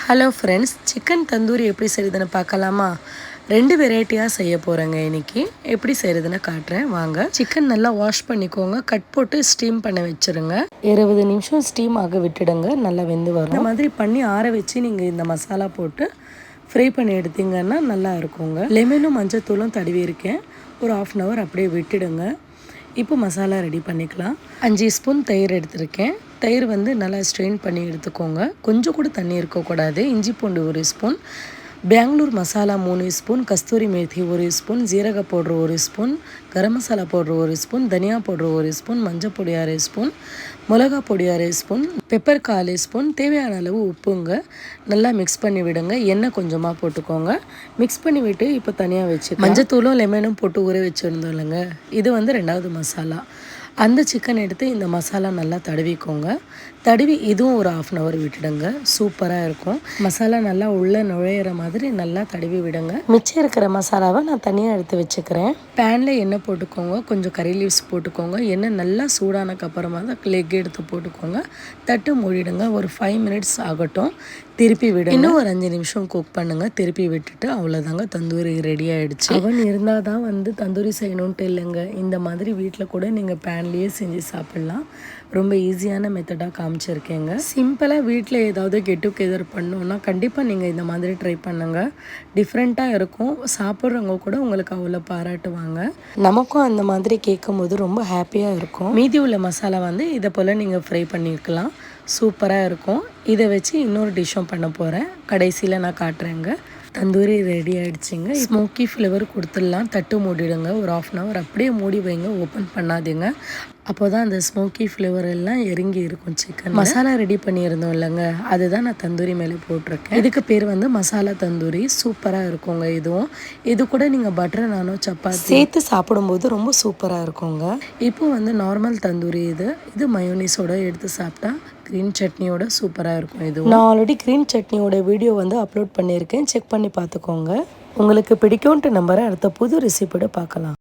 Hello friends, chicken tandoori எப்படி செய்யுதுன்னு பார்க்கலாமா? 2 வெரைட்டியாக செய்ய போகிறேங்க. இன்றைக்கி எப்படி செய்கிறதுன்னு காட்டுறேன் வாங்க. சிக்கன் நல்லா வாஷ் பண்ணிக்கோங்க, கட் போட்டு ஸ்டீம் பண்ண வச்சுருங்க. 20 நிமிஷம் ஸ்டீம் ஆக விட்டுடுங்க, நல்லா வெந்து வரும். இந்த மாதிரி பண்ணி ஆற வச்சு நீங்கள் இந்த மசாலா போட்டு ஃப்ரை பண்ணி எடுத்தீங்கன்னா நல்லா இருக்குங்க. லெமனும் மஞ்சத்தூளும் தடவி இருக்கேன், ஒரு 1/2 hour அப்படியே விட்டுடுங்க. இப்போ மசாலா ரெடி பண்ணிக்கலாம். 5 ஸ்பூன் தயிர் எடுத்திருக்கேன். தயிர் நல்லா ஸ்ட்ரெயின் பண்ணி எடுத்துக்கோங்க, கொஞ்சம் கூட தண்ணி இருக்கக்கூடாது. இஞ்சி பூண்டு 1 ஸ்பூன், பெங்களூர் மசாலா 3 ஸ்பூன், கஸ்தூரி மேத்தி 1 ஸ்பூன், ஜீரக powder 1 spoon, garam masala powder 1 spoon, தனியா பவுட்ரு 1 ஸ்பூன், மஞ்சள் பொடி 1/2 ஸ்பூன், மிளகா பொடி 1/2 ஸ்பூன், பெப்பர் 1/4 ஸ்பூன், தேவையான அளவு உப்புங்க. நல்லா மிக்ஸ் பண்ணி விடுங்க. எண்ணெய் கொஞ்சமாக போட்டுக்கோங்க. மிக்ஸ் பண்ணி விட்டு இப்போ தனியாக வச்சு மஞ்சத்தூளும் லெமனும் போட்டு ஊற வச்சுருந்தோம் இல்லைங்க, இது 2வது மசாலா. அந்த சிக்கன் எடுத்து இந்த மசாலா நல்லா தடவிக்கோங்க. தடவி இதுவும் ஒரு 1/2 hour விட்டுடுங்க. சூப்பராக இருக்கும். மசாலா நல்லா உள்ளே நுழையிற மாதிரி நல்லா தடவி விடுங்க. மிச்சம் இருக்கிற மசாலாவை நான் தனியாக எடுத்து வச்சுக்கிறேன். பேனில் எண்ணெய் போட்டுக்கோங்க, கொஞ்சம் கறி லீவ்ஸ் போட்டுக்கோங்க. எண்ணெய் நல்லா சூடானதுக்கப்புறமா தான் லெக் எடுத்து போட்டுக்கோங்க. தட்டு மூடிடுங்க. ஒரு 5 minutes ஆகட்டும். திருப்பி விடுங்க. இன்னும் ஒரு 5 நிமிஷம் குக் பண்ணுங்கள். திருப்பி விட்டுட்டு அவ்வளோதாங்க, தந்தூரி ரெடி ஆகிடுச்சு. அவன் இருந்தால் தான் தந்தூரி செய்யணுன்ட்டு இல்லைங்க, இந்த மாதிரி வீட்டில் கூட நீங்கள் பேன்லேயே செஞ்சு சாப்பிட்லாம். ரொம்ப ஈஸியான மெத்தடாக காமிச்சிருக்கேங்க. சிம்பிளாக வீட்டில் ஏதாவது கெட் டுகெதர் பண்ணணுன்னா கண்டிப்பாக நீங்கள் இந்த மாதிரி ட்ரை பண்ணுங்கள். டிஃப்ரெண்ட்டாக இருக்கும். சாப்பிட்றவங்க கூட உங்களுக்கு அவ்வளோ பாராட்டுவாங்க. நமக்கும் அந்த மாதிரி கேட்கும் போது ரொம்ப ஹாப்பியாக இருக்கும். மீதி உள்ள மசாலா இதை போல் நீங்கள் ஃப்ரை பண்ணிக்கலாம். சூப்பராக இருக்கும். இதை வச்சு இன்னொரு டிஷ்ஷும் பண்ண போகிறேன், கடைசியில் நான் காட்டுறேங்க. தந்தூரி ரெடி ஆகிடுச்சிங்க. ஸ்மோக்கி ஃப்ளேவர் கொடுத்துடலாம். தட்டு மூடிடுங்க. ஒரு 1/2 hour அப்படியே மூடி வைங்க, ஓப்பன் பண்ணாதீங்க. அப்போ தான் அந்த ஸ்மோக்கி ஃப்ளேவர் எல்லாம் இறங்கி இருக்கும் சிக்கன். மசாலா ரெடி பண்ணியிருந்தோம் இல்லைங்க, அதுதான் நான் தந்தூரி மேலே போட்டிருக்கேன். இதுக்கு பேர் மசாலா தந்தூரி. சூப்பராக இருக்குங்க. இது கூட நீங்கள் பட்டர் நானோ சப்பாத்தி சேர்த்து சாப்பிடும்போது ரொம்ப சூப்பராக இருக்குங்க. இப்போ நார்மல் தந்தூரி. இது மயோனிஸோட எடுத்து சாப்பிட்டா க்ரீன் சட்னியோட சூப்பராக இருக்கும். இது நான் ஆல்ரெடி க்ரீன் சட்னியோட வீடியோ அப்லோட் பண்ணியிருக்கேன், செக் பண்ணி பார்த்துக்கோங்க. உங்களுக்கு பிடிக்கும்ன்ட்டு நம்புறேன். அடுத்த புது ரெசிபியோட பார்க்கலாம்.